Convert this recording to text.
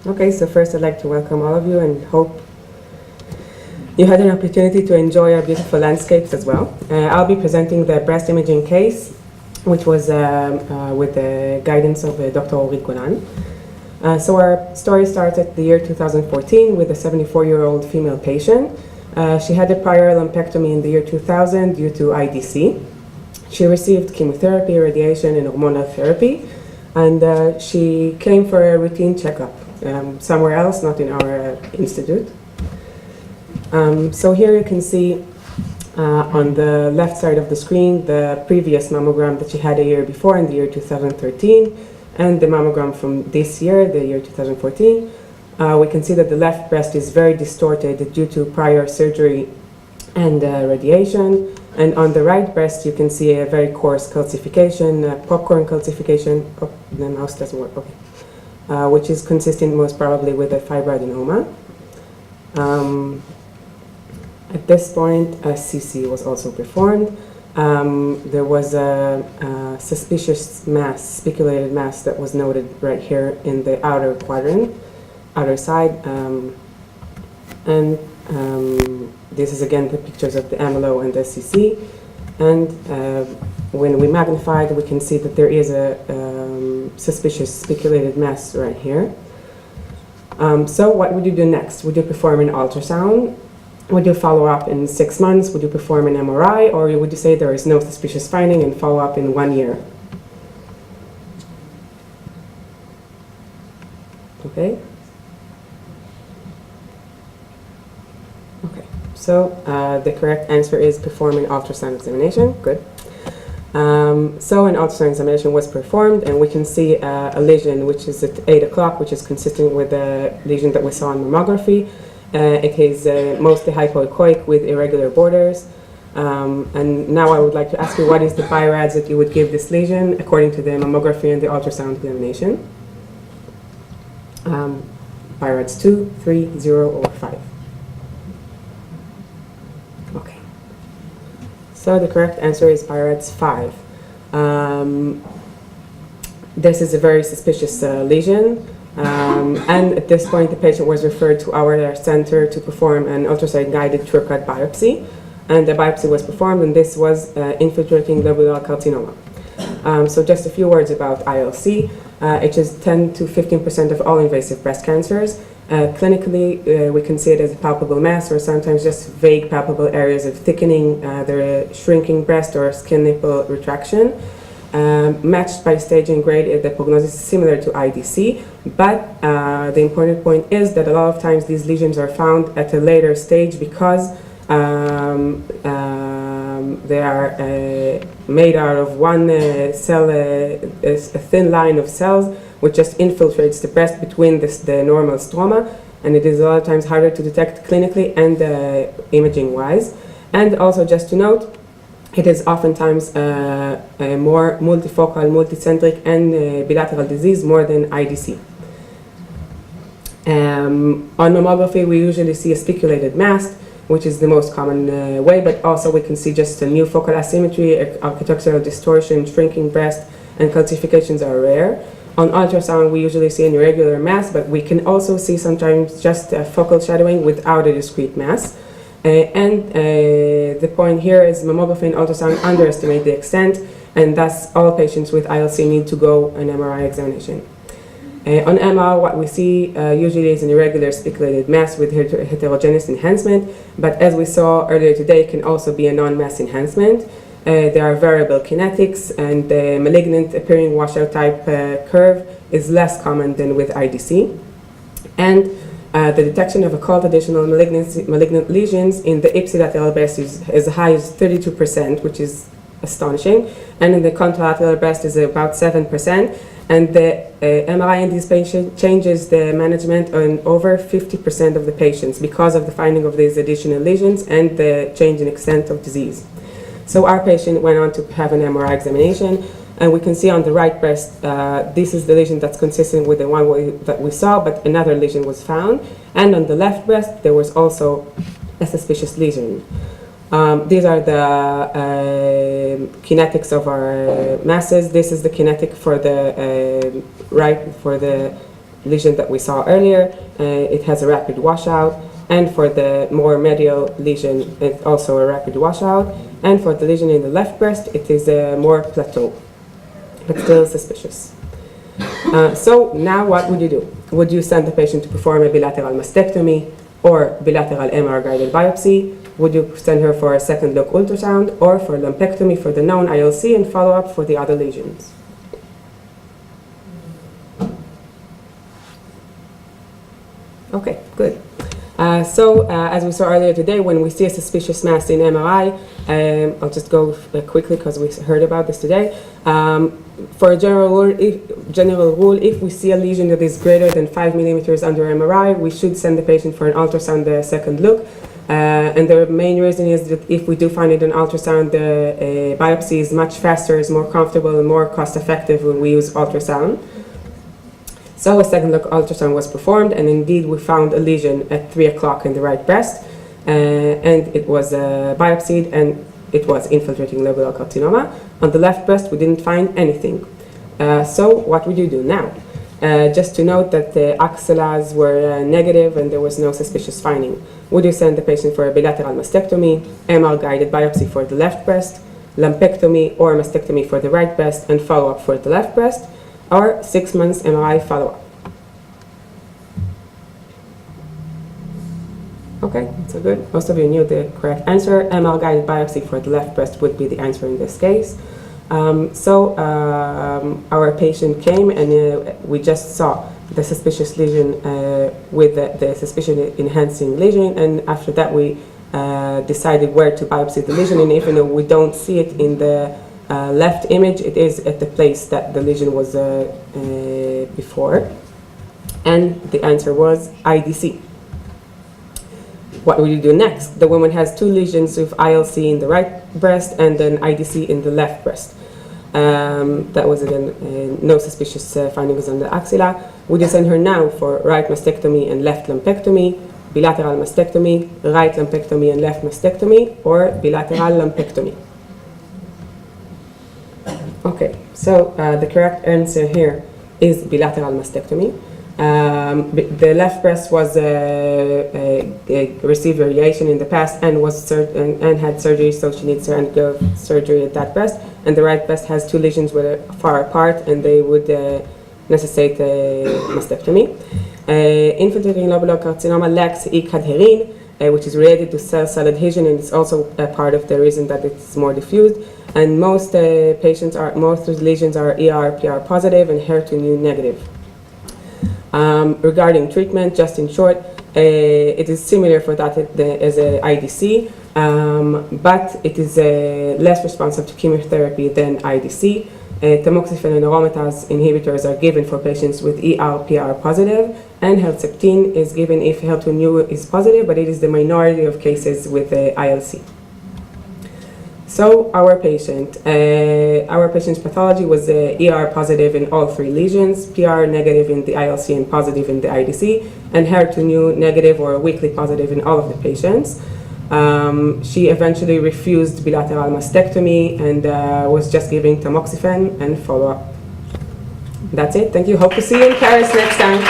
Okay, so first I'd like to welcome all of you and hope you had an opportunity to enjoy our beautiful landscapes as well. I'll be presenting the breast imaging case, which was with the guidance of Dr. Orit Golan. So our story starts at the year 2014 with a 74-year-old female patient. She had a prior lumpectomy in the year 2000 due to IDC. She received chemotherapy, radiation, and hormonal therapy, and she came for a routine checkup somewhere else, not in our institute. So here you can see on the left side of the screen the previous mammogram that she had a year before in the year 2013, and the mammogram from this year, the year 2014. We can see that the left breast is very distorted due to prior surgery and radiation. And on the right breast, you can see a very coarse calcification, popcorn calcification. Oh, the mouse doesn't work. Okay. Which is consistent most probably with a fibroadenoma. At this point, a CC was also performed. There was a suspicious mass, speculated mass, that was noted right here in the outer quadrant, outer side. This is again the pictures of the amylo and the CC. And when we magnify it, we can see that there is a suspicious speculated mass right here. So what would you do next? Would you perform an ultrasound? Would you follow up in 6 months? Would you perform an MRI? Or would you say there is no suspicious finding and follow up in 1 year? Okay. Okay. So the correct answer is perform an ultrasound examination. Good. So an ultrasound examination was performed, and we can see a lesion which is at 8 o'clock, which is consistent with the lesion that we saw in mammography. It is mostly hypoechoic with irregular borders. And now I would like to ask you, what is the BI-RADS that you would give this lesion according to the mammography and the ultrasound examination? BI-RADS 2, 3, 0, or 5? Okay. So the correct answer is BI-RADS 5. This is a very suspicious lesion. And at this point, the patient was referred to our center to perform an ultrasound-guided TrueCut biopsy. And the biopsy was performed, and this was infiltrating lobular carcinoma. So just a few words about ILC. It is 10 to 15% of all invasive breast cancers. Clinically, we can see it as a palpable mass, or sometimes just vague palpable areas of thickening, the shrinking breast or skin nipple retraction. Matched by stage and grade, the prognosis is similar to IDC, but the important point is that a lot of times these lesions are found at a later stage because they are made out of one cell, a thin line of cells, which just infiltrates the breast between the normal stroma, and it is a lot of times harder to detect clinically and imaging-wise. And also just to note, it is oftentimes a more multifocal, multicentric, and bilateral disease more than IDC. On mammography, we usually see a speculated mass, which is the most common way, but also we can see just a new focal asymmetry, architectural distortion, shrinking breast, and calcifications are rare. On ultrasound, we usually see an irregular mass, but we can also see sometimes just focal shadowing without a discrete mass. The point here is mammography and ultrasound underestimate the extent, and thus all patients with ILC need to go an MRI examination. On MR, what we see usually is an irregular speculated mass with heterogeneous enhancement, but as we saw earlier today, it can also be a non-mass enhancement. There are variable kinetics, and the malignant appearing washout type curve is less common than with IDC. And the detection of occult additional malignant lesions in the ipsilateral breast is as high as 32%, which is astonishing, and in the contralateral breast is about 7%, and the MRI in these patients changes the management on over 50% of the patients because of the finding of these additional lesions and the change in extent of disease. So our patient went on to have an MRI examination, and we can see on the right breast, this is the lesion that's consistent with the one that we saw, but another lesion was found. And on the left breast, there was also a suspicious lesion. These are the kinetics of our masses. This is the kinetic for the lesion that we saw earlier, it has a rapid washout. And for the more medial lesion, it's also a rapid washout. And for the lesion in the left breast, it is a more plateau, but still suspicious. So now what would you do? Would you send the patient to perform a bilateral mastectomy or bilateral MR guided biopsy? Would you send her for a second look ultrasound or for lumpectomy for the known ILC and follow up for the other lesions? Okay, good. As we saw earlier today, when we see a suspicious mass in MRI, I'll just go quickly because we heard about this today. For a general rule, if we see a lesion that is greater than 5 millimeters under MRI, we should send the patient for an ultrasound second look. And the main reason is that if we do find it in ultrasound, the biopsy is much faster, is more comfortable, and more cost effective when we use ultrasound. So a second look ultrasound was performed, and indeed we found a lesion at 3 o'clock in the right breast, and it was biopsied, and it was infiltrating lobular carcinoma. On the left breast, we didn't find anything. So what would you do now? Just to note that the axillas were negative and there was no suspicious finding. Would you send the patient for a bilateral mastectomy, MR-guided biopsy for the left breast, lumpectomy or mastectomy for the right breast, and follow-up for the left breast, or 6 months MRI follow-up? Okay, so good. Most of you knew the correct answer. MR-guided biopsy for the left breast would be the answer in this case. Our patient came and we just saw the suspicious lesion with the suspicion-enhancing lesion, and after that we decided where to biopsy the lesion, and even though we don't see it in the left image, it is at the place that the lesion was before, and the answer was IDC. What will you do next? The woman has 2 lesions with ILC in the right breast and then IDC in the left breast. That was again no suspicious findings on the axilla. Would you send her now for right mastectomy and left lumpectomy, bilateral mastectomy, right lumpectomy and left mastectomy, or bilateral lumpectomy? Okay, so the correct answer here is bilateral mastectomy. The left breast was received radiation in the past and was and had surgery, so she needs to undergo surgery at that breast. And the right breast has 2 lesions that are far apart, and they would necessitate mastectomy. Infiltrating lobular carcinoma lacks E-cadherin, which is related to cell-cell adhesion, and it's also a part of the reason that it's more diffused. And most lesions are ER/PR positive and HER2/neu negative. Regarding treatment, just in short, it is similar for that as a IDC, but it is less responsive to chemotherapy than IDC. Tamoxifen and aromatase inhibitors are given for patients with ER/PR positive, and Herceptin is given if HER2/neu is positive, but it is the minority of cases with ILC. So our patient's pathology was ER positive in all 3 lesions, PR negative in the ILC and positive in the IDC, and HER2/neu negative or weakly positive in all of the patients. She eventually refused bilateral mastectomy and was just giving tamoxifen and follow-up. That's it. Thank you. Hope to see you in Paris next time.